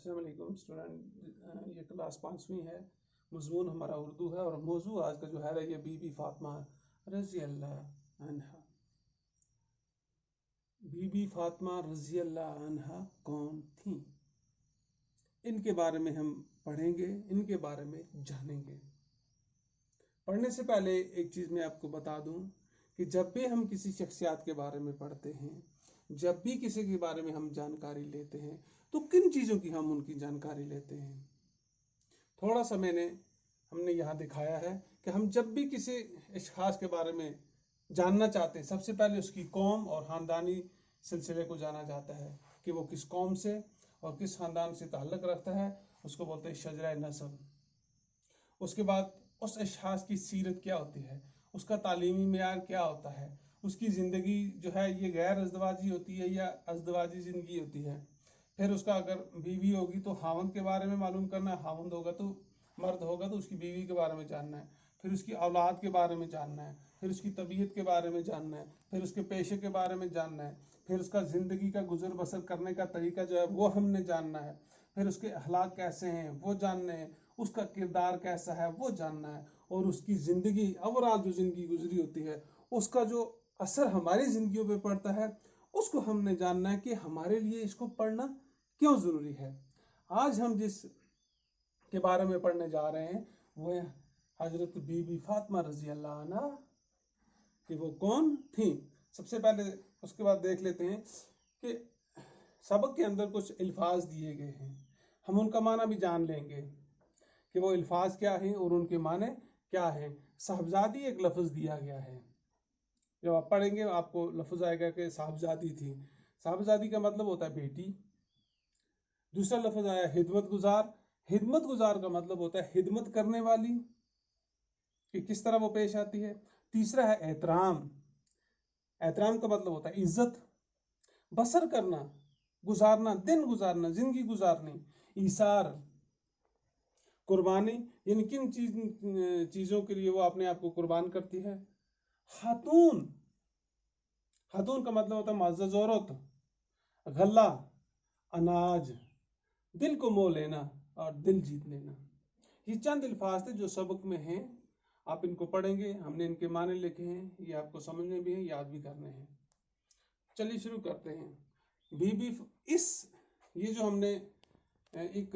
السلام علیکم اسٹوڈنٹ، یہ کلاس 5ویں ہے، مضمون ہمارا اردو ہے اور موضوع آج کا جو ہے یہ بی بی فاطمہ رضی اللہ عنہا۔ بی بی فاطمہ رضی اللہ عنہا کون تھیں؟ ان کے بارے میں ہم پڑھیں گے، ان کے بارے میں جانیں گے۔ پڑھنے سے پہلے ایک چیز میں آپ کو بتا دوں کہ جب بھی ہم کسی شخصیات کے بارے میں پڑھتے ہیں، جب بھی کسی کے بارے میں ہم جانکاری لیتے ہیں تو کن چیزوں کی ہم ان کی جانکاری لیتے ہیں؟ تھوڑا سا ہم نے یہاں دکھایا ہے کہ ہم جب بھی کسی اشخاص کے بارے میں جاننا چاہتے ہیں، سب سے پہلے اس کی قوم اور خاندانی سلسلے کو جانا جاتا ہے کہ وہ کس قوم سے اور کس خاندان سے تعلق رکھتا ہے، اس کو بولتے ہیں شجرہ نسب۔ اس کے بعد اس اشخاص کی سیرت کیا ہوتی ہے، اس کا تعلیمی معیار کیا ہوتا ہے، اس کی زندگی جو ہے یہ غیر ازدواجی ہوتی ہے یا ازدواجی زندگی ہوتی ہے۔ پھر اس کا اگر بیوی ہوگی تو خاوند کے بارے میں معلوم کرنا ہے، خاوند ہوگا تو مرد ہوگا تو اس کی بیوی کے بارے میں جاننا ہے، پھر اس کی اولاد کے بارے میں جاننا ہے، پھر اس کی طبیعت کے بارے میں جاننا ہے، پھر اس کے پیشے کے بارے میں جاننا ہے، پھر اس کا زندگی کا گزر بسر کرنے کا طریقہ جو ہے وہ ہم نے جاننا ہے، پھر اس کے اخلاق کیسے ہیں وہ جاننے ہیں، اس کا کردار کیسا ہے وہ جاننا ہے، اور اس کی زندگی اوورال جو زندگی گزری ہوتی ہے اس کا جو اثر ہماری زندگیوں پہ پڑتا ہے اس کو ہم نے جاننا ہے کہ ہمارے لیے اس کو پڑھنا کیوں ضروری ہے۔ آج ہم جس کے بارے میں پڑھنے جا رہے ہیں وہ ہے حضرت بی بی فاطمہ رضی اللہ عنہ کہ وہ کون تھیں۔ سب سے پہلے اس کے بعد دیکھ لیتے ہیں کہ سبق کے اندر کچھ الفاظ دیے گئے ہیں، ہم ان کا معنی بھی جان لیں گے کہ وہ الفاظ کیا ہیں اور ان کے معنی کیا ہیں۔ صاحبزادی ایک لفظ دیا گیا ہے، جب آپ پڑھیں گے آپ کو لفظ آئے گا کہ صاحبزادی تھی۔ صاحبزادی کا مطلب ہوتا ہے بیٹی۔ دوسرا لفظ آیا خدمت گزار۔ خدمت گزار کا مطلب ہوتا ہے خدمت کرنے والی، کہ کس طرح وہ پیش آتی ہے۔ تیسرا ہے احترام۔ احترام کا مطلب ہوتا ہے عزت۔ بسر کرنا، گزارنا، دن گزارنا، زندگی گزارنی۔ ایثار، قربانی، یعنی کن چیزوں کے لیے وہ اپنے آپ کو قربان کرتی ہے۔ خاتون، خاتون کا مطلب ہوتا ہے معزز عورت۔ غلہ، اناج، دل کو مو لینا اور دل جیت لینا۔ یہ چند الفاظ تھے جو سبق میں ہیں، آپ ان کو پڑھیں گے، ہم نے ان کے معنی لکھے ہیں، یہ آپ کو سمجھنے بھی ہیں، یاد بھی کرنے ہیں۔ چلیے شروع کرتے ہیں۔ یہ جو ہم نے ایک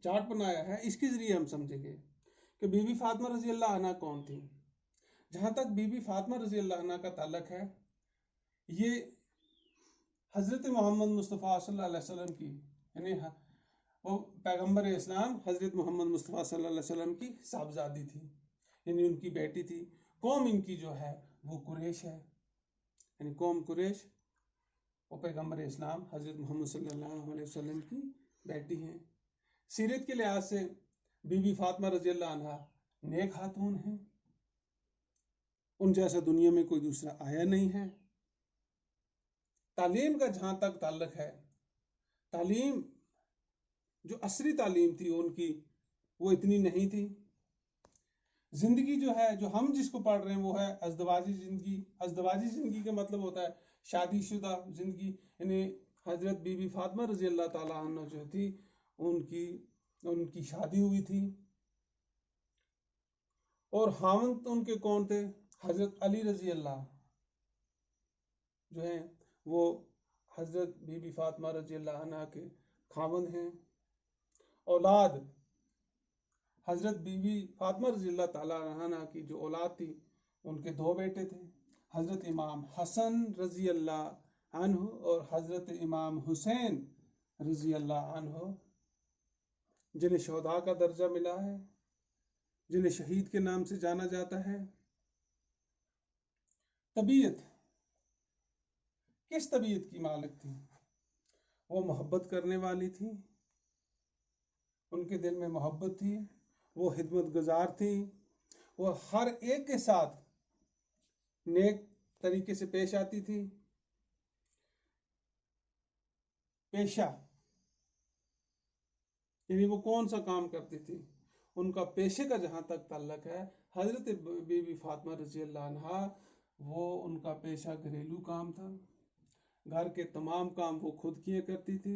چارٹ بنایا ہے اس کے ذریعے ہم سمجھیں گے کہ بی بی فاطمہ رضی اللہ عنہ کون تھی۔ جہاں تک بی بی فاطمہ رضی اللہ عنہ کا تعلق ہے، یہ حضرت محمد مصطفیٰ صلی اللہ علیہ وسلم کی، یعنی وہ پیغمبر اسلام حضرت محمد مصطفیٰ صلی اللہ علیہ وسلم کی صاحبزادی تھی، یعنی ان کی بیٹی تھی۔ قوم ان کی جو ہے وہ قریش ہے، یعنی قوم قریش، وہ پیغمبر اسلام حضرت محمد صلی اللہ علیہ وسلم کی بیٹی ہیں۔ سیرت کے لحاظ سے بی بی فاطمہ رضی اللہ عنہ نیک خاتون ہیں، ان جیسا دنیا میں کوئی دوسرا آیا نہیں ہے۔ تعلیم کا جہاں تک تعلق ہے، تعلیم جو عصری تعلیم تھی ان کی وہ اتنی نہیں تھی۔ زندگی جو ہے، جو ہم جس کو پڑھ رہے ہیں وہ ہے ازدواجی زندگی۔ ازدواجی زندگی کا مطلب ہوتا ہے شادی شدہ زندگی، یعنی حضرت بی بی فاطمہ رضی اللہ تعالیٰ عنہ جو تھی ان کی شادی ہوئی تھی، اور خاوند ان کے کون تھے؟ حضرت علی رضی اللہ جو ہیں وہ حضرت بی بی فاطمہ رضی اللہ عنہ کے خاوند ہیں۔ اولاد، حضرت بی بی فاطمہ رضی اللہ تعالیٰ عنہ کی جو اولاد تھی ان کے 2 بیٹے تھے، حضرت امام حسن رضی اللہ عنہ اور حضرت امام حسین رضی اللہ عنہ، جنہیں شہداء کا درجہ ملا ہے، جنہیں شہید کے نام سے جانا جاتا ہے۔ طبیعت، کس طبیعت کی مالک تھی؟ وہ محبت کرنے والی تھی، ان کے دل میں محبت تھی، وہ خدمت گزار تھی، وہ ہر ایک کے ساتھ نیک طریقے سے پیش آتی تھی۔ پیشہ، یعنی وہ کون سا کام کرتی تھی، ان کا پیشے کا جہاں تک تعلق ہے، حضرت بی بی فاطمہ رضی اللہ عنہ وہ ان کا پیشہ گھریلو کام تھا، گھر کے تمام کام وہ خود کیا کرتی تھی۔